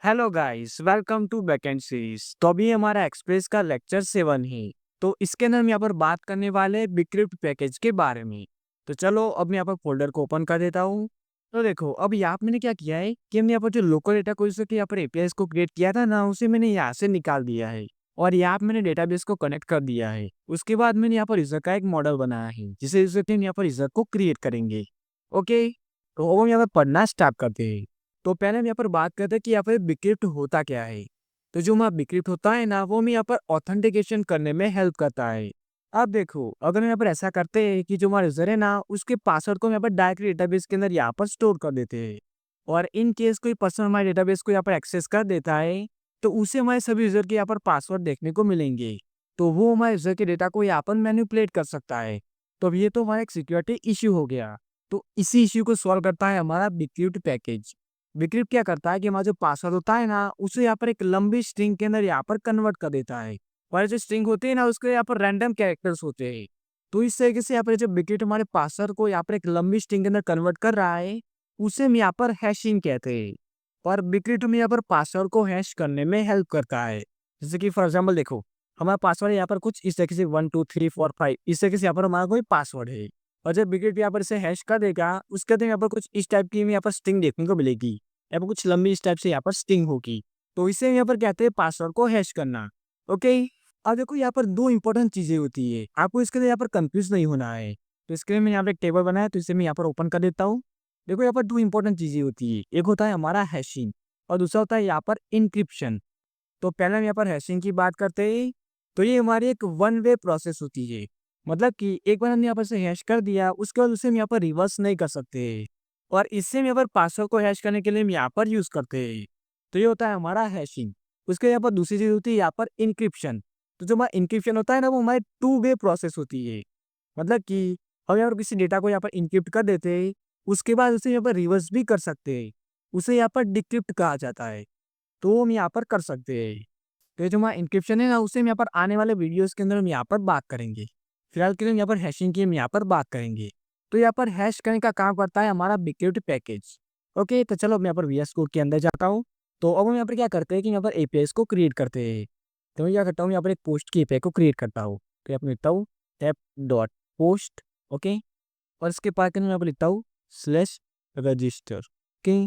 Hello guys, welcome to backend series. तो अभी हमारा एक्सप्रेस का लेक्चर 7 है। तो इसके अंदर हम यहाँ पर बात करने वाले हैं बिक्रिप्ट पैकेज के बारे में। तो चलो अब मैं यहाँ पर फोल्डर को ओपन कर देता हूँ। तो देखो अब यहाँ पे मैंने क्या किया है कि हमने यहाँ पर जो लोकल डेटा को के यहाँ पर एपीआई को क्रिएट किया था ना, उसे मैंने यहाँ से निकाल दिया है और यहाँ पे मैंने डेटाबेस को कनेक्ट कर दिया है। उसके बाद मैंने यहाँ पर यूजर का एक मॉडल बनाया है जिसे यूजर टीम यहाँ पर यूजर को क्रिएट करेंगे। ओके, तो अब हम यहाँ पर पढ़ना स्टार्ट करते हैं। तो पहले हम यहाँ पर बात करते हैं कि यहाँ पर बिक्रिप्ट होता क्या है। तो जो हमारा बिक्रिप्ट होता है ना, वो हमें यहाँ पर ऑथेंटिकेशन करने में हेल्प करता है। अब देखो, अगर हम यहाँ पर ऐसा करते हैं कि जो हमारा यूजर है ना, उसके पासवर्ड को हम यहाँ पर डायरेक्टली डेटाबेस के अंदर यहाँ पर स्टोर कर देते हैं। और इन केस कोई पर्सन हमारे डेटाबेस को यहाँ पर एक्सेस कर देता है, तो उसे हमारे सभी यूजर के यहाँ पर पासवर्ड देखने को मिलेंगे। तो वो हमारे यूजर के डेटा को यहाँ पर मैनिपुलेट कर सकता है। तो अब ये तो हमारा एक सिक्योरिटी इश्यू हो गया। तो इसी इश्यू को सॉल्व करता है हमारा बिक्रिप्ट पैकेज। बिक्रिप्ट क्या करता है कि हमारा जो पासवर्ड होता है ना, उसे यहाँ पर एक लंबी स्ट्रिंग के अंदर यहाँ पर कन्वर्ट कर देता है। और जो स्ट्रिंग होती है ना, उसके यहाँ पर रैंडम कैरेक्टर्स होते हैं। तो इस तरीके से यहाँ पर जो बिक्रिप्ट हमारे पासवर्ड को यहाँ पर एक लंबी स्ट्रिंग के अंदर कन्वर्ट कर रहा है, उसे हम यहाँ पर हैशिंग कहते हैं। और बिक्रिप्ट में यहाँ पर पासवर्ड को हैश करने में हेल्प करता है। जैसे कि फॉर एग्जाम्पल देखो, हमारा पासवर्ड यहाँ पर कुछ इस तरीके से 1 2 3 4 5 इस तरीके से यहाँ पर हमारा कोई पासवर्ड है। और जब बिक्रिप्ट यहाँ पर इसे हैश कर देगा, उसके बाद यहाँ पर कुछ इस टाइप की यहाँ पर स्ट्रिंग देखने को मिलेगी। यहाँ पर कुछ लंबी इस टाइप से यहाँ पर स्ट्रिंग होगी। तो इसे यहाँ पर कहते हैं पासवर्ड को हैश करना। ओके, अब देखो यहाँ पर दो इंपॉर्टेंट चीजें होती है, आपको इसके लिए यहाँ पर कंफ्यूज नहीं होना है। तो इसके लिए मैंने यहाँ पर एक टेबल बनाया, तो इसे मैं यहाँ पर ओपन कर देता हूँ। देखो यहाँ पर दो इंपॉर्टेंट चीजें होती है, एक होता है हमारा हैशिंग और दूसरा होता है यहाँ पर इंक्रिप्शन। तो पहले हम यहाँ पर हैशिंग की बात करते हैं। तो ये हमारी एक वन वे प्रोसेस होती है। मतलब कि एक बार हमने यहाँ पर से हैश कर दिया, उसके बाद उसे हम यहाँ पर रिवर्स नहीं कर सकते। और इससे हम यहाँ पर पासवर्ड को हैश करने के लिए हम यहाँ पर यूज करते हैं। तो ये होता है हमारा हैशिंग। उसके यहाँ पर दूसरी चीज होती है यहाँ पर इंक्रिप्शन। तो जो हमारा इंक्रिप्शन होता है ना, वो हमारी टू वे प्रोसेस होती है। मतलब कि हम यहाँ पर किसी डेटा को यहाँ पर इंक्रिप्ट कर देते हैं, उसके बाद उसे यहाँ पर रिवर्स भी कर सकते हैं। उसे यहाँ पर डिक्रिप्ट कहा जाता है। तो हम यहाँ पर कर सकते हैं। तो ये जो हमारा इंक्रिप्शन है ना, उसे हम यहाँ पर आने वाले वीडियोस के अंदर हम यहाँ पर बात करेंगे। फिलहाल के लिए हम यहाँ पर हैशिंग की हम यहाँ पर बात करेंगे। तो यहाँ पर हैश करने का काम करता है हमारा बिक्रिप्ट पैकेज। ओके, तो चलो मैं यहाँ पर वीएस कोड के अंदर जाता हूँ। तो अब हम यहाँ पर क्या करते हैं कि यहाँ पर एपीआई को क्रिएट करते हैं। तो मैं क्या करता हूँ, यहाँ पर एक पोस्ट की एपीआई को क्रिएट करता हूँ। तो यहाँ पर लिखता हूँ ऐप डॉट पोस्ट। ओके, और इसके बाद मैं यहाँ पर लिखता हूँ स्लैश रजिस्टर। ओके,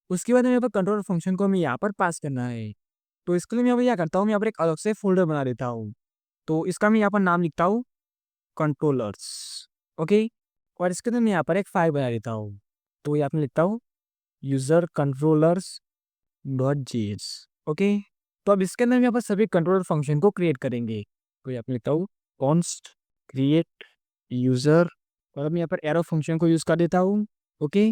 उसके बाद यहाँ पर कंट्रोल फंक्शन को हमें यहाँ पर पास करना है। तो इसके लिए मैं यहाँ पर क्या करता हूँ, मैं यहाँ पर एक अलग से फोल्डर बना देता हूँ। तो इसका मैं यहाँ पर नाम लिखता हूँ कंट्रोलर्स। ओके, और इसके अंदर मैं यहाँ पर एक फाइल बना देता हूँ। तो यहाँ पर लिखता हूँ user controllers dot GS. Okay, तो अब इसके अंदर हम यहाँ पर सभी कंट्रोलर फंक्शन को क्रिएट करेंगे। तो यहाँ पर लिखता हूँ कॉन्स्ट क्रिएट यूजर, और अब मैं यहाँ पर एरो फंक्शन को यूज कर देता हूँ। ओके,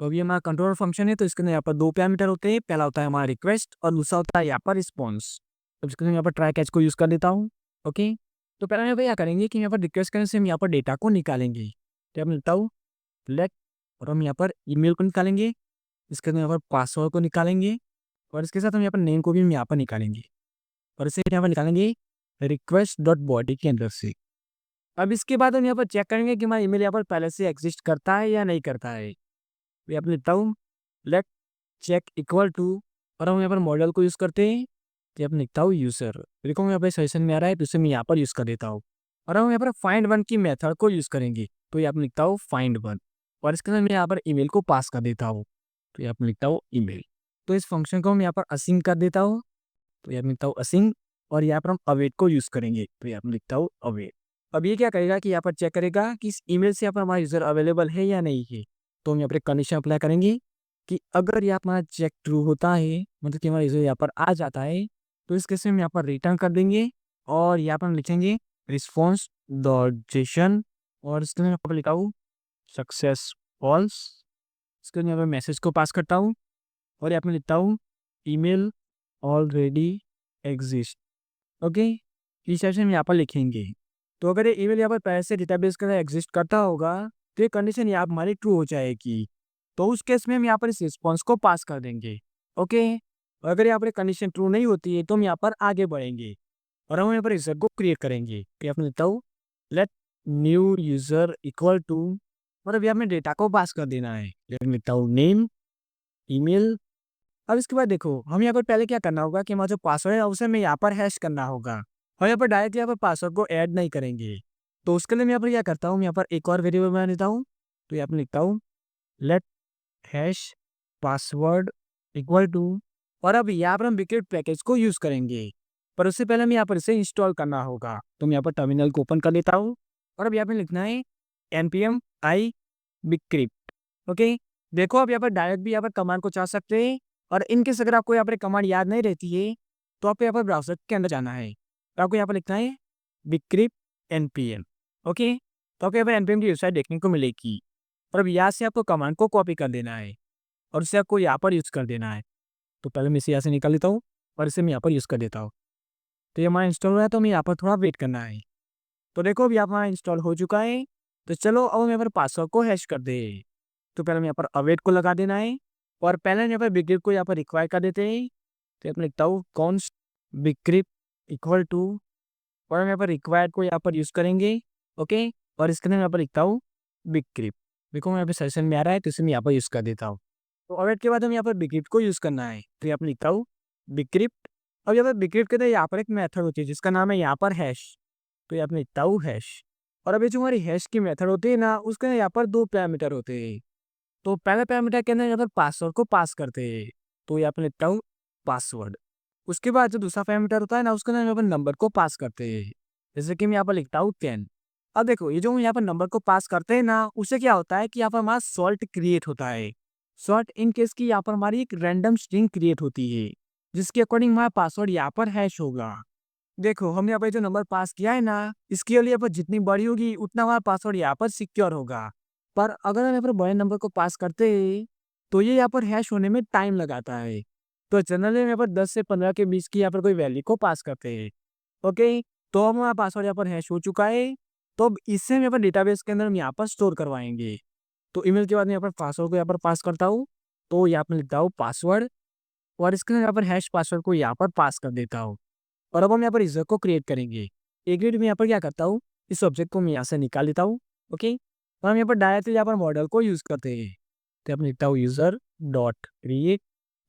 तो अभी हमारा कंट्रोलर फंक्शन है, तो इसके अंदर यहाँ पर दो पैरामीटर होते हैं। पहला होता है हमारा रिक्वेस्ट और दूसरा होता है यहाँ पर रिस्पॉन्स। तो इसके अंदर यहाँ पर ट्राई कैच को यूज कर देता हूँ। ओके, तो पहले यहाँ पर क्या करेंगे कि यहाँ पर रिक्वेस्ट करने से हम यहाँ पर डेटा को निकालेंगे। तो मैं लिखता हूँ लेट, और हम यहाँ पर ईमेल को निकालेंगे। इसके अंदर यहाँ पर पासवर्ड को निकालेंगे, और इसके साथ हम यहाँ पर नेम को भी हम यहाँ पर निकालेंगे। और इसे यहाँ पर निकालेंगे रिक्वेस्ट डॉट बॉडी के अंदर से। अब इसके बाद हम यहाँ पर चेक करेंगे कि हमारा ईमेल यहाँ पर पहले से एग्जिस्ट करता है या नहीं करता है। तो यहाँ पर लिखता हूँ लेट चेक इक्वल टू, और हम यहाँ पर मॉडल को यूज़ करते हैं। तो यहाँ पर लिखता हूँ यूजर। देखो यहाँ पर सजेशन में आ रहा है, तो इसे मैं यहाँ पर यूज़ कर देता हूँ। और हम यहाँ पर फाइंड वन की मेथड को यूज़ करेंगे। तो यहाँ पर लिखता हूँ फाइंड वन, और इसके अंदर मैं यहाँ पर ईमेल को पास कर देता हूँ। तो यहाँ पर लिखता हूँ ईमेल। तो इस फंक्शन को हम यहाँ पर असिंग कर देता हूँ। तो यहाँ पर लिखता हूँ असिंग, और यहाँ पर हम अवेट को यूज़ करेंगे। तो यहाँ पर लिखता हूँ अवेट। अब ये क्या करेगा कि यहाँ पर चेक करेगा कि इस ईमेल से यहाँ पर हमारा यूजर अवेलेबल है या नहीं है। तो हम यहाँ पर एक कंडीशन अप्लाई करेंगे कि अगर यहाँ पर हमारा चेक ट्रू होता है, मतलब कि हमारा यूजर यहाँ पर आ जाता है, तो इस केस में हम यहाँ पर रिटर्न कर देंगे। और यहाँ पर हम लिखेंगे रिस्पॉन्स डॉट जेसन, और इसके लिए यहाँ पर लिखा हूँ सक्सेस फॉल्स। इसके लिए यहाँ पर मैसेज को पास करता हूँ, और यहाँ पर लिखता हूँ ईमेल ऑलरेडी एग्जिस्ट। ओके, इस टाइप से हम यहाँ पर लिखेंगे। तो अगर ये ईमेल यहाँ पर पहले से डेटाबेस के अंदर एग्जिस्ट करता होगा, तो ये कंडीशन यहाँ पर हमारी ट्रू हो जाएगी। तो उस केस में हम यहाँ पर इस रिस्पॉन्स को पास कर देंगे। ओके, अगर यहाँ पर कंडीशन ट्रू नहीं होती है, तो हम यहाँ पर आगे बढ़ेंगे और हम यहाँ पर यूजर को क्रिएट करेंगे। तो यहाँ पर लिखता हूँ let new user equal to, मतलब यहाँ में डेटा को पास कर देना है। लिखता हूँ नेम, ईमेल, अब इसके बाद देखो हम यहाँ पर पहले क्या करना होगा कि हमारा जो पासवर्ड है उसे हमें यहाँ पर हैश करना होगा। हम यहाँ पर डायरेक्ट यहाँ पर पासवर्ड को ऐड नहीं करेंगे। तो उसके लिए मैं यहाँ पर क्या करता हूँ, यहाँ पर एक और वेरिएबल बना देता हूँ। तो यहाँ पर लिखता हूँ let hash password equal to, और अब यहाँ पर हम बिक्रिप्ट पैकेज को यूज़ करेंगे, पर उससे पहले हमें यहाँ पर इसे इंस्टॉल करना होगा। तो मैं यहाँ पर टर्मिनल को ओपन कर लेता हूँ और अब यहाँ पर लिखना है npm i बिक्रिप्ट। ओके, देखो अब यहाँ पर डायरेक्ट भी यहाँ पर कमांड को चाह सकते हैं, और इनकेस अगर आपको यहाँ पर कमांड याद नहीं रहती है तो आपको यहाँ पर ब्राउजर के अंदर जाना है। तो आपको यहाँ पर लिखना है बिक्रिप्ट npm। ओके, तो आपको यहाँ पर npm की वेबसाइट देखने को मिलेगी, और अब यहाँ से आपको कमांड को कॉपी कर देना है और इसे आपको यहाँ पर यूज़ कर देना है। तो पहले मैं इसे यहाँ से निकाल लेता हूँ और इसे मैं यहाँ पर यूज़ कर देता हूँ। तो ये हमारा इंस्टॉल हो रहा है, तो हमें यहाँ पर थोड़ा वेट करना है। तो देखो अब यहाँ पर हमारा इंस्टॉल हो चुका है। तो चलो अब हम यहाँ पर पासवर्ड को हैश कर दे। तो पहले हम यहाँ पर अवेट को लगा देना है, और पहले यहाँ पर बिक्रिप्ट को यहाँ पर रिक्वायर कर देते हैं। तो यहाँ पर लिखता हूँ कॉन्स्ट बिक्रिप्ट इक्वल टू, और हम यहाँ पर रिक्वायर्ड को यहाँ पर यूज़ करेंगे। ओके, और इसके अंदर यहाँ पर लिखता हूँ बिक्रिप्ट। देखो मैं यहाँ पर सेशन में आ रहा है तो इसे मैं यहाँ पर यूज़ कर देता हूँ। तो अवेट के बाद हम यहाँ पर बिक्रिप्ट को यूज़ करना है। तो यहाँ पर लिखता हूँ बिक्रिप्ट। अब यहाँ पर बिक्रिप्ट के अंदर यहाँ पर एक मेथड होती है जिसका नाम है यहाँ पर हैश। तो यहाँ पर लिखता हूँ हैश, और अभी जो हमारी हैश की मेथड होती है ना उसके अंदर यहाँ पर 2 पैरामीटर होते हैं। तो पहले पैरामीटर के अंदर यहाँ पर पासवर्ड को पास करते हैं। तो यहाँ पर लिखता हूँ पासवर्ड। उसके बाद जो दूसरा पैरामीटर होता है ना उसके अंदर यहाँ पर नंबर को पास करते हैं। जैसे कि मैं यहाँ पर लिखता हूँ 10। अब देखो ये जो हम यहाँ पर नंबर को पास करते हैं ना उससे क्या होता है कि यहाँ पर हमारा सॉल्ट क्रिएट होता है। सॉल्ट इन केस की यहाँ पर हमारी एक रैंडम स्ट्रिंग क्रिएट होती है जिसके अकॉर्डिंग हमारा पासवर्ड यहाँ पर हैश होगा। देखो हमने यहाँ पर जो नंबर पास किया है ना इसके लिए यहाँ पर जितनी बड़ी होगी उतना हमारा पासवर्ड यहाँ पर सिक्योर होगा। पर अगर हम यहाँ पर बड़े नंबर को पास करते हैं तो ये यहाँ पर हैश होने में टाइम लगाता है। तो जनरली हम यहाँ पर 10 से 15 के बीच की यहाँ पर कोई वैल्यू को पास करते हैं। ओके, तो अब हमारा पासवर्ड यहाँ पर हैश हो चुका है। तो अब इससे हम यहाँ पर डेटाबेस के अंदर हम यहाँ पर स्टोर करवाएंगे। तो ईमेल के बाद मैं यहाँ पर पासवर्ड को यहाँ पर पास करता हूँ। तो यहाँ पर लिखता हूँ पासवर्ड, और इसके अंदर यहाँ पर हैश पासवर्ड को यहाँ पर पास कर देता हूँ। और अब हम यहाँ पर यूजर को क्रिएट करेंगे। एक मिनट में यहाँ पर क्या करता हूँ, इस ऑब्जेक्ट को मैं यहाँ से निकाल लेता हूँ। ओके, और हम यहाँ पर डायरेक्टली यहाँ पर मॉडल को यूज़ करते हैं। तो यहाँ पर लिखता हूँ यूजर डॉट क्रिएट।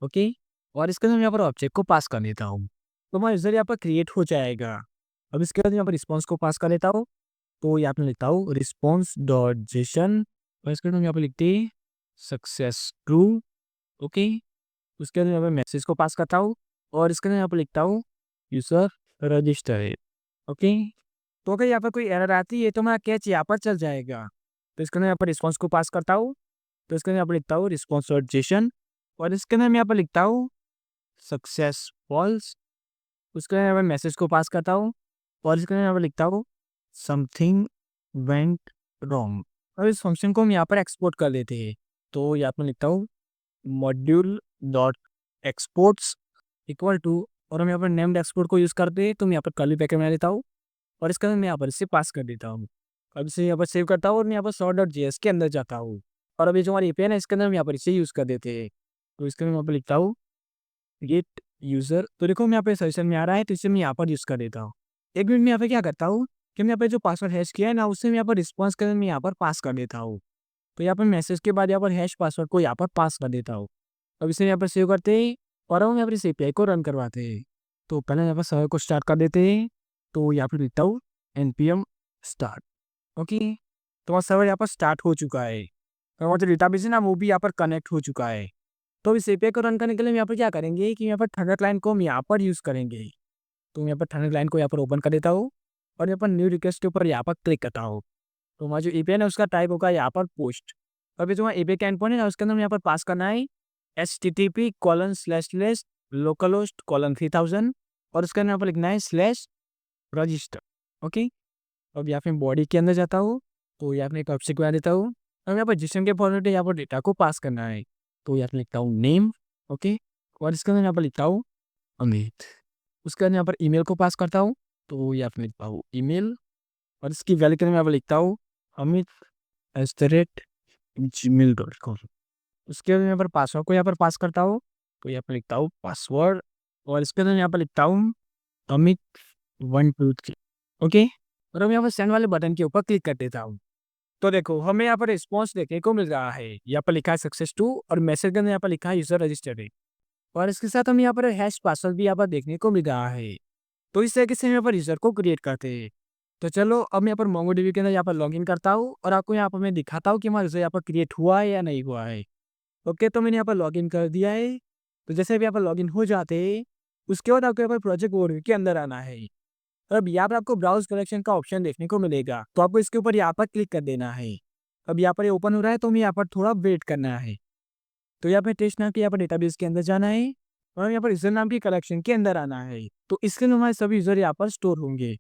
ओके, और इसके अंदर मैं यहाँ पर ऑब्जेक्ट को पास कर देता हूँ। तो हमारा यूजर यहाँ पर क्रिएट हो जाएगा। अब इसके बाद यहाँ पर रिस्पॉन्स को पास कर लेता हूँ। तो यहाँ पर लिखता हूँ रिस्पॉन्स डॉट जेसन, और इसके बाद यहाँ पर लिखते हैं सक्सेस ट्रू। ओके, उसके अंदर यहाँ पर मैसेज को पास करता हूँ, और इसके अंदर यहाँ पर लिखता हूँ यूजर रजिस्टर है। ओके, तो अगर यहाँ पर कोई एरर आती है तो हमारा कैच यहाँ पर चल जाएगा। तो इसके अंदर यहाँ पर रिस्पॉन्स को पास करता हूँ। तो इसके अंदर यहाँ पर लिखता हूँ रिस्पॉन्स डॉट जेसन, और इसके अंदर मैं यहाँ पर लिखता हूँ सक्सेस फॉल्स। उसके अंदर यहाँ पर मैसेज को पास करता हूँ, और इसके अंदर यहाँ पर लिखता हूँ समथिंग वेंट रॉन्ग। और इस फंक्शन को हम यहाँ पर एक्सपोर्ट कर लेते हैं। तो यहाँ पर लिखता हूँ module dot exports equal to, और हम यहाँ पर नेम्ड एक्सपोर्ट को यूज़ करते हैं। तो मैं यहाँ पर कर्ली ब्रैकेट में लेता हूँ, और इसके अंदर मैं यहाँ पर इसे पास कर देता हूँ। अब इसे यहाँ पर सेव करता हूँ, और मैं यहाँ पर sort.js के अंदर जाता हूँ, और अभी जो हमारी एपीआई है इसके अंदर हम यहाँ पर इसे यूज़ कर देते हैं। तो इसके अंदर मैं यहाँ पर लिखता हूँ गेट यूज़र। तो देखो मैं यहाँ पे सजेशन में आ रहा है तो इसे मैं यहाँ पर यूज़ कर देता हूँ। एक मिनट में यहाँ पे क्या करता हूँ कि मैं यहाँ पे जो पासवर्ड हैश किया है ना उससे मैं यहाँ पर रिस्पॉन्स के अंदर मैं यहाँ पर पास कर देता हूँ। तो यहाँ पर मैसेज के बाद यहाँ पर हैश पासवर्ड को यहाँ पर पास कर देता हूँ। अब इसे यहाँ पर सेव करते हैं, और हम यहाँ पर इस एपीआई को रन करवाते हैं। तो पहले यहाँ पर सर्वर को स्टार्ट कर देते हैं। तो यहाँ पर लिखता हूँ npm स्टार्ट। ओके, तो वहाँ सर्वर यहाँ पर स्टार्ट हो चुका है, और वहाँ जो डेटाबेस है ना वो भी यहाँ पर कनेक्ट हो चुका है। तो इस एपीआई को रन करने के लिए हम यहाँ पर क्या करेंगे कि यहाँ पर थंडर क्लाइंट को हम यहाँ पर यूज़ करेंगे। तो मैं यहाँ पर थंडर क्लाइंट को यहाँ पर ओपन कर देता हूँ, और यहाँ पर न्यू रिक्वेस्ट के ऊपर यहाँ पर क्लिक करता हूँ। तो हमारा जो एपीआई है उसका टाइप होगा यहाँ पर पोस्ट। अभी जो एपीआई का एंडपॉइंट है ना उसके अंदर यहाँ पर पास करना है http://localhost:3000, और उसके अंदर यहाँ पर लिखना है /register। ओके, अब यहाँ पे बॉडी के अंदर जाता हूँ। तो यहाँ पे एक ऑब्जेक्ट बना देता हूँ। अब यहाँ पर जिसम के फॉर्मेट है यहाँ पर डेटा को पास करना है। तो यहाँ पे लिखता हूँ नेम। ओके, और इसके अंदर यहाँ पर लिखता हूँ अमित। उसके अंदर यहाँ पर ईमेल को पास करता हूँ। तो यहाँ पे लिखता हूँ ईमेल, और इसकी वैल्यू के अंदर यहाँ पर लिखता हूँ amit@gmail.com। उसके बाद यहाँ पर पासवर्ड को यहाँ पर पास करता हूँ। तो यहाँ पर लिखता हूँ पासवर्ड, और इसके अंदर यहाँ पर लिखता हूँ अमित123। ओके, और हम यहाँ पर सेंड वाले बटन के ऊपर क्लिक कर देता हूँ। तो देखो हमें यहाँ पर रिस्पॉन्स देखने को मिल रहा है। यहाँ पर लिखा है सक्सेस टू, और मैसेज के अंदर यहाँ पर लिखा है यूजर रजिस्टर्ड है। और इसके साथ हम यहाँ पर हैश पासवर्ड भी यहाँ पर देखने को मिल रहा है। तो इस तरीके से हम यहाँ पर यूज़र को क्रिएट करते हैं। तो चलो अब मैं यहाँ पर मोंगोडीबी के अंदर यहाँ पर लॉगिन करता हूँ और आपको यहाँ पर मैं दिखाता हूँ कि हमारा यूज़र यहाँ पर क्रिएट हुआ है या नहीं हुआ है। ओके, तो मैंने यहाँ पर लॉगिन कर दिया है। तो जैसे भी यहाँ पर लॉगिन हो जाते हैं, उसके बाद आपको यहाँ पर प्रोजेक्ट ओवरव्यू के अंदर आना है। अब यहाँ पर आपको ब्राउज़ कलेक्शन का ऑप्शन देखने को मिलेगा, तो आपको इसके ऊपर यहाँ पर क्लिक कर देना है। अब यहाँ पर ये ओपन हो रहा है, तो हमें यहाँ पर थोड़ा वेट करना है। तो यहाँ पे टेस्ट नाम के यहाँ पर डेटाबेस के अंदर जाना है और यहाँ पर यूज़र नाम की कलेक्शन के अंदर आना है। तो इसके अंदर हमारे सभी यूज़र यहाँ पर स्टोर होंगे।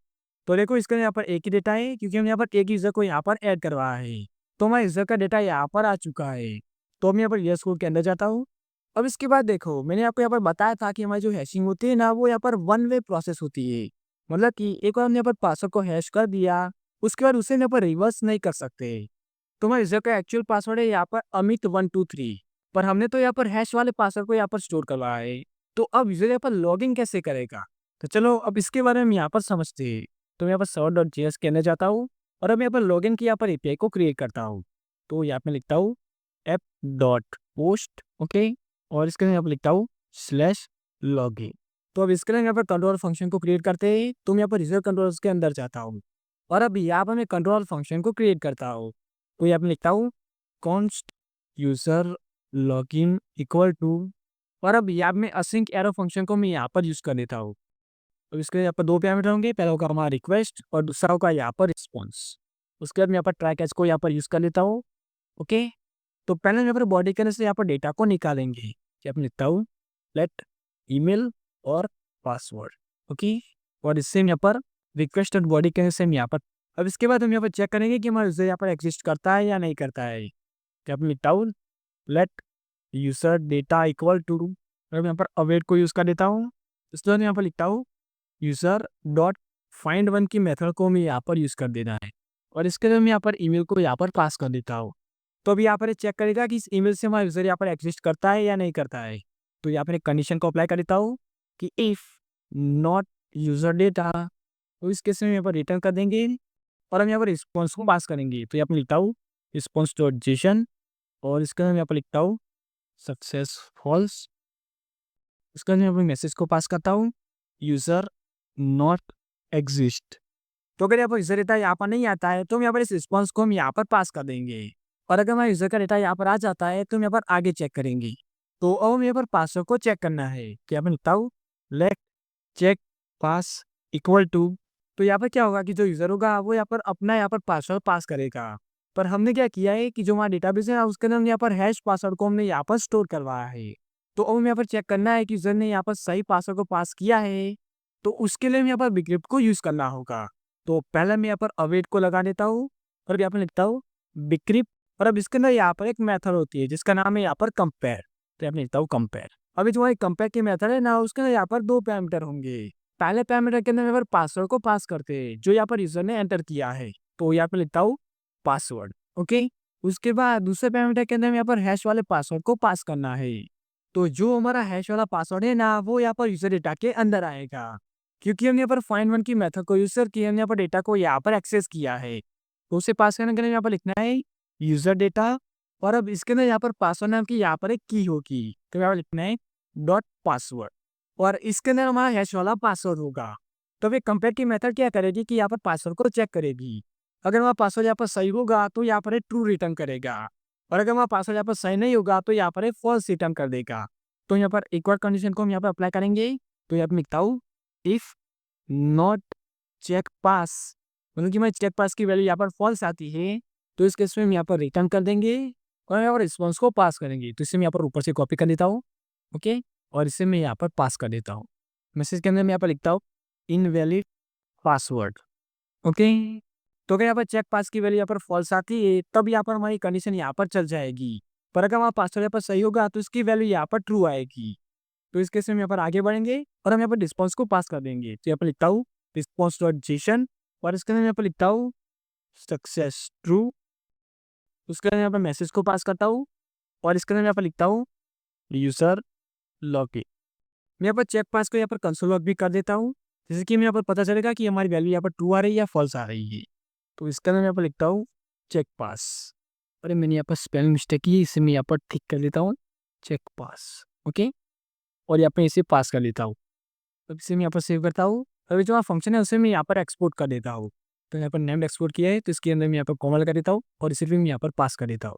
तो देखो इसके अंदर यहाँ पर एक ही डेटा है, क्योंकि हम यहाँ पर एक यूज़र को यहाँ पर ऐड करवाया है। तो हमारे यूज़र का डेटा यहाँ पर आ चुका है। तो हम यहाँ पर यस कोड के अंदर जाता हूँ। अब इसके बाद देखो, मैंने आपको यहाँ पर बताया था कि हमारी जो हैशिंग होती है ना, वो यहाँ पर वन वे प्रोसेस होती है। मतलब कि एक बार हमने यहाँ पर पासवर्ड को हैश कर दिया, उसके बाद उसे हम यहाँ पर रिवर्स नहीं कर सकते। तो हमारे यूज़र का एक्चुअल पासवर्ड है यहाँ पर अमित123, पर हमने तो यहाँ पर हैश वाले पासवर्ड को यहाँ पर स्टोर करवाया है। तो अब यूज़र यहाँ पर लॉगिन कैसे करेगा? तो चलो अब इसके बारे में हम यहाँ पर समझते हैं। तो मैं यहाँ पर server.js के अंदर जाता हूँ और अब यहाँ पर लॉगिन की यहाँ पर एपीआई को क्रिएट करता हूँ। तो यहाँ पे लिखता हूँ app.post, ओके, और इसके अंदर यहाँ पर लिखता हूँ /login। तो अब इसके लिए यहाँ पर कंट्रोल फंक्शन को क्रिएट करते हैं। तो मैं यहाँ पर यूज़र कंट्रोल्स के अंदर जाता हूँ और अब यहाँ पर मैं कंट्रोल फंक्शन को क्रिएट करता हूँ। तो यहाँ पे लिखता हूँ const user login equal to, और अब यहाँ में असिंक एरो फंक्शन को मैं यहाँ पर यूज़ कर लेता हूँ। तो इसके यहाँ पर दो पैरामीटर होंगे, पहला होगा हमारा रिक्वेस्ट और दूसरा होगा यहाँ पर रिस्पॉन्स। उसके बाद मैं यहाँ पर ट्राई कैच को यहाँ पर यूज़ कर लेता हूँ। ओके, तो पहले हम यहाँ पर बॉडी के अंदर से यहाँ पर डेटा को निकालेंगे। यहाँ पर लिखता हूँ लेट ईमेल और पासवर्ड, ओके, और इससे हम यहाँ पर रिक्वेस्ट और बॉडी के अंदर से हम यहाँ पर, अब इसके बाद हम यहाँ पर चेक करेंगे कि हमारा यूज़र यहाँ पर एग्जिस्ट करता है या नहीं करता है। यहाँ पर लिखता हूँ let user data equal to, मैं यहाँ पर अवेट को यूज़ कर लेता हूँ। इसके बाद यहाँ पर लिखता हूँ यूज़र डॉट फाइंड वन की मेथड को मैं यहाँ पर यूज़ कर देना है और इसके लिए मैं यहाँ पर ईमेल को यहाँ पर पास कर देता हूँ। तो अभी यहाँ पर चेक करेगा कि इस ईमेल से हमारा यूज़र यहाँ पर एग्जिस्ट करता है या नहीं करता है। तो यहाँ पर एक कंडीशन को अप्लाई कर देता हूँ कि इफ़ नॉट यूज़र डेटा, तो इस केस में यहाँ पर रिटर्न कर देंगे और हम यहाँ पर रिस्पॉन्स को पास करेंगे। तो यहाँ पर लिखता हूँ रिस्पॉन्स डॉट जेसन और इसके अंदर यहाँ पर लिखता हूँ सक्सेस फॉल्स। उसके अंदर मैं मैसेज को पास करता हूँ यूज़र नॉट एग्जिस्ट। तो अगर यहाँ पर यूज़र डेटा यहाँ पर नहीं आता है, तो हम यहाँ पर इस रिस्पॉन्स को हम यहाँ पर पास कर देंगे और अगर हमारा यूज़र का डेटा यहाँ पर आ जाता है, तो हम यहाँ पर आगे चेक करेंगे। तो अब हम यहाँ पर पासवर्ड को चेक करना है। तो यहाँ पर लिखता हूँ let check pass equal to, तो यहाँ पर क्या होगा कि जो यूज़र होगा वो यहाँ पर अपना यहाँ पर पासवर्ड पास करेगा। पर हमने क्या किया है कि जो हमारा डेटाबेस है उसके अंदर यहाँ पर हैश पासवर्ड को हमने यहाँ पर स्टोर करवाया है। तो अब हमें यहाँ पर चेक करना है कि यूज़र ने यहाँ पर सही पासवर्ड को पास किया है, तो उसके लिए हमें यहाँ पर बिक्रिप्ट को यूज़ करना होगा। तो पहले मैं यहाँ पर अवेट को लगा देता हूँ और यहाँ पर लिखता हूँ बिक्रिप्ट, और अब इसके अंदर यहाँ पर एक मेथड होती है जिसका नाम है यहाँ पर कंपेयर। तो यहाँ पर लिखता हूँ कंपेयर। अभी जो कंपेयर की मेथड है ना, उसके अंदर यहाँ पर दो पैरामीटर होंगे। पहले पैरामीटर के अंदर यहाँ पर पासवर्ड को पास करते हैं जो यहाँ पर यूज़र ने एंटर किया है। तो यहाँ पर लिखता हूँ पासवर्ड, ओके। उसके बाद दूसरे पैरामीटर के अंदर यहाँ पर हैश वाले पासवर्ड को पास करना है। तो जो हमारा हैश वाला पासवर्ड है ना, वो यहाँ पर यूज़र डेटा के अंदर आएगा, क्योंकि हमने यहाँ पर फाइंड वन की मेथड को यूज़ करके हमने यहाँ पर डेटा को यहाँ पर एक्सेस किया है। तो उसे पास करने के लिए यहाँ पर लिखना है यूज़र डेटा, और अब इसके अंदर यहाँ पर पासवर्ड नाम की यहाँ पर एक की होगी। तो यहाँ पर लिखना है डॉट पासवर्ड और इसके अंदर हमारा हैश वाला पासवर्ड होगा। तो अब कंपेयर की मेथड क्या करेगी कि यहाँ पर पासवर्ड को चेक करेगी। अगर हमारा पासवर्ड यहाँ पर सही होगा तो यहाँ पर ट्रू रिटर्न करेगा, और अगर हमारा पासवर्ड यहाँ पर सही नहीं होगा तो यहाँ पर फॉल्स रिटर्न कर देगा। तो यहाँ पर एक और कंडीशन को हम यहाँ पर अप्लाई करेंगे। तो यहाँ पर लिखता हूँ इफ़ नॉट चेक पास, मतलब कि हमारी चेक पास की वैल्यू यहाँ पर फॉल्स आती है, तो इस केस में हम यहाँ पर रिटर्न कर देंगे और यहाँ पर रिस्पॉन्स को पास करेंगे। तो इसे मैं यहाँ पर ऊपर से कॉपी कर देता हूँ, ओके, और इसे मैं यहाँ पर पास कर देता हूँ। मैसेज के अंदर मैं यहाँ पर लिखता हूँ इनवैलिड पासवर्ड, ओके। तो अगर यहाँ पर चेक पास की वैल्यू यहाँ पर फॉल्स आती है, तब यहाँ पर हमारी कंडीशन यहाँ पर चल जाएगी, पर अगर हमारा पासवर्ड यहाँ पर सही होगा तो इसकी वैल्यू यहाँ पर ट्रू आएगी। तो इस केस में यहाँ पर आगे बढ़ेंगे और हम यहाँ पर रिस्पॉन्स को पास कर देंगे। तो यहाँ पर लिखता हूँ रिस्पॉन्स डॉट जेसन और इसके अंदर यहाँ पर लिखता हूँ सक्सेस ट्रू। उसके अंदर यहाँ पर मैसेज को पास करता हूँ और इसके अंदर यहाँ पर लिखता हूँ यूज़र लॉगिन। मैं यहाँ पर चेक पास को यहाँ पर कंसोल लॉग भी कर देता हूँ, जैसे कि हमें यहाँ पर पता चलेगा कि हमारी वैल्यू यहाँ पर ट्रू आ रही है या फॉल्स आ रही है। तो इसके अंदर यहाँ पर लिखता हूँ चेक पास, अरे मैंने यहाँ पर स्पेलिंग मिस्टेक की, इसे मैं यहाँ पर ठीक कर देता हूँ चेक पास, ओके। और यहाँ पे इसे पास कर लेता हूँ। अब इसे मैं यहाँ पर सेव करता हूँ। अभी जो फंक्शन है उसे मैं यहाँ पर एक्सपोर्ट कर देता हूँ। तो यहाँ पर नेम एक्सपोर्ट किया है तो इसके अंदर मैं यहाँ पर कॉमल कर देता हूँ और इसे भी मैं यहाँ पर पास कर देता हूँ।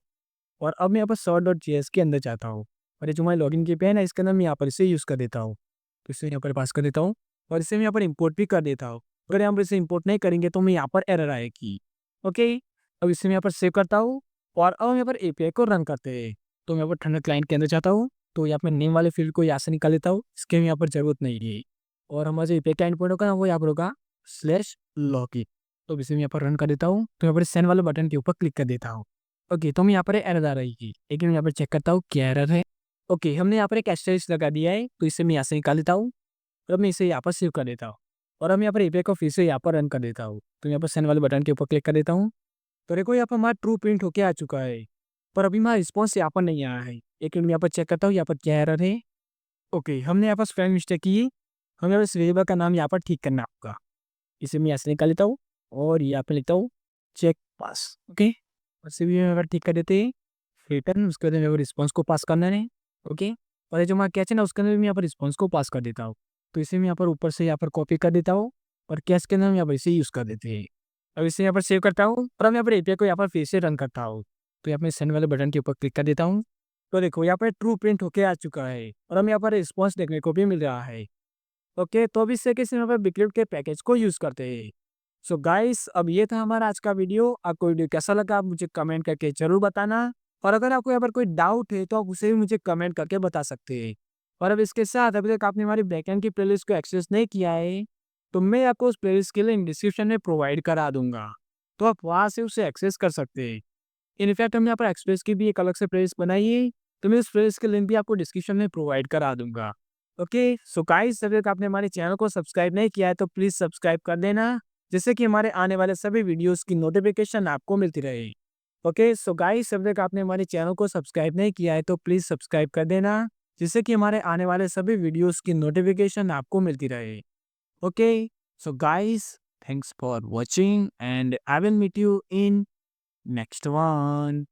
और अब मैं यहाँ पर sort.js के अंदर जाता हूँ और ये जो हमारी लॉगिन की पेन है इसके अंदर मैं यहाँ पर इसे यूज़ कर देता हूँ। तो इसे यहाँ पर पास कर देता हूँ और इसे मैं यहाँ पर इंपोर्ट भी कर देता हूँ। अगर यहाँ पर इसे इंपोर्ट नहीं करेंगे तो मैं यहाँ पर एरर आएगी। ओके, अब इसे मैं यहाँ पर सेव करता हूँ और अब हम यहाँ पर एपीआई को रन करते हैं। तो मैं यहाँ पर थंडर क्लाइंट के अंदर जाता हूँ, तो यहाँ पर नेम वाले फील्ड को यहाँ से निकाल लेता हूँ, इसके यहाँ पर ज़रूरत नहीं है। और हमारा जो एपीआई का एंड पॉइंट होगा ना वो यहाँ पर होगा /login। तो इसे मैं यहाँ पर रन कर देता हूँ, तो यहाँ पर सेंड वाले बटन के ऊपर क्लिक कर देता हूँ। ओके, तो मैं यहाँ पर एरर आ रही थी, लेकिन मैं यहाँ पर चेक करता हूँ क्या एरर है। ओके, हमने यहाँ पर एक एस्टेरिस्क लगा दिया है, तो इसे मैं यहाँ से निकाल लेता हूँ और अब मैं इसे यहाँ पर सेव कर देता हूँ और अब मैं यहाँ पर एपीआई को फिर से यहाँ पर रन कर देता हूँ। तो यहाँ पर सेंड वाले बटन के ऊपर क्लिक कर देता हूँ, तो देखो यहाँ पर हमारा ट्रू प्रिंट होके आ चुका है, पर अभी हमारा रिस्पॉन्स यहाँ पर नहीं आया है। एक मिनट में यहाँ पर चेक करता हूँ यहाँ पर क्या एरर है। ओके, हमने यहाँ पर स्पेलिंग मिस्टेक की है, हमें यहाँ पर इस वेरिएबल का नाम यहाँ पर ठीक करना होगा। इसे मैं यहाँ से निकाल लेता हूँ और यहाँ पर लिखता हूँ चेक पास। ओके, और इसे भी यहाँ पर ठीक कर देते हैं रिटर्न, उसके बाद मेरे को रिस्पॉन्स को पास करना है। ओके, और ये जो हमारा कैच है ना उसके अंदर मैं यहाँ पर रिस्पॉन्स को पास कर देता हूँ। तो इसे मैं यहाँ पर ऊपर से यहाँ पर कॉपी कर देता हूँ और कैच के अंदर हम यहाँ पर इसे यूज़ कर देते हैं। अब इसे यहाँ पर सेव करता हूँ और अब यहाँ पर एपीआई को यहाँ पर फिर से रन करता हूँ। तो यहाँ पर सेंड वाले बटन के ऊपर क्लिक कर देता हूँ, तो देखो यहाँ पर ट्रू प्रिंट होके आ चुका है और हम यहाँ पर रिस्पॉन्स देखने को भी मिल रहा है। ओके, तो अब इस तरीके से यहाँ पर बिक्रिप्ट के पैकेज को यूज़ करते हैं। सो गाइस, अब ये था हमारा आज का वीडियो। आपको वीडियो कैसा लगा आप मुझे कमेंट करके ज़रूर बताना, और अगर आपको यहाँ पर कोई डाउट है तो आप उसे भी मुझे कमेंट करके बता सकते हैं। और अब इसके साथ अभी तक आपने हमारी बैकएंड की प्लेलिस्ट को एक्सेस नहीं किया है तो मैं आपको उस प्लेलिस्ट के लिंक डिस्क्रिप्शन में प्रोवाइड करा दूंगा, तो आप वहाँ से उसे एक्सेस कर सकते हैं। इनफैक्ट हमने यहाँ पर एक्सप्रेस की भी एक अलग से प्लेलिस्ट बनाई है, तो मैं उस प्लेलिस्ट के लिंक भी आपको डिस्क्रिप्शन में प्रोवाइड करा दूंगा। ओके, सो गाइस, अगर आपने हमारे चैनल को सब्सक्राइब नहीं किया है तो प्लीज़ सब्सक्राइब कर देना, जिससे कि हमारे आने वाले सभी वीडियोस की नोटिफिकेशन आपको मिलती रहे। ओके, सो गाइस, अगर आपने हमारे चैनल को सब्सक्राइब नहीं किया है तो प्लीज़ सब्सक्राइब कर देना, जिससे कि हमारे आने वाले सभी वीडियोस की नोटिफिकेशन आपको मिलती रहे। Okay, so guys, thanks for watching and I will meet you in next one.